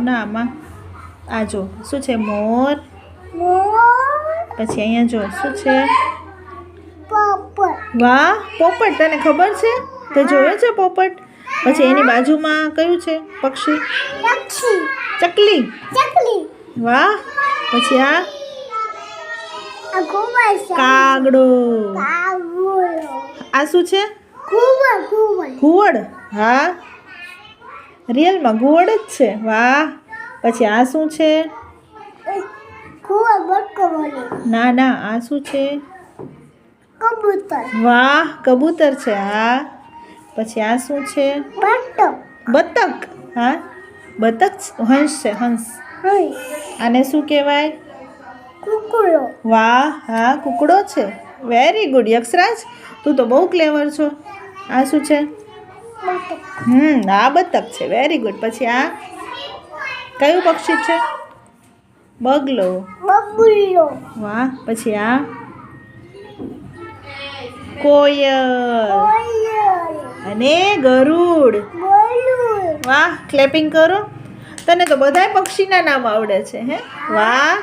ના માં આ જો શું છે મોર પછી અહીંયા જો શું છે વાહ પોપટ તને ખબર છે તે જોયો છે પોપટ પછી એની બાજુમાં કયું છે પક્ષી ચકલી વાહ પછી આ કાગડો આ શું છે ઘુવડ હા રિયલમાં ઘુવડ જ છે વાહ પછી આ શું છે ના ના આ શું છે વાહ કબૂતર છે હા પછી આ શું છે બતક હા બતક હંસ છે હંસ આને શું કહેવાય વાહ હા કુકડો છે વેરી ગુડ યક્ષરાજ તું તો બહુ ક્લેવર છો આ શું છે આ બતક છે વેરી ગુડ પછી આ કયું પક્ષી છે બગલો વાહ પછી આ કોયલ અને ગરુડ વાહ ક્લેપિંગ કરો તને તો બધાય પક્ષીના નામ આવડે છે હે વાહ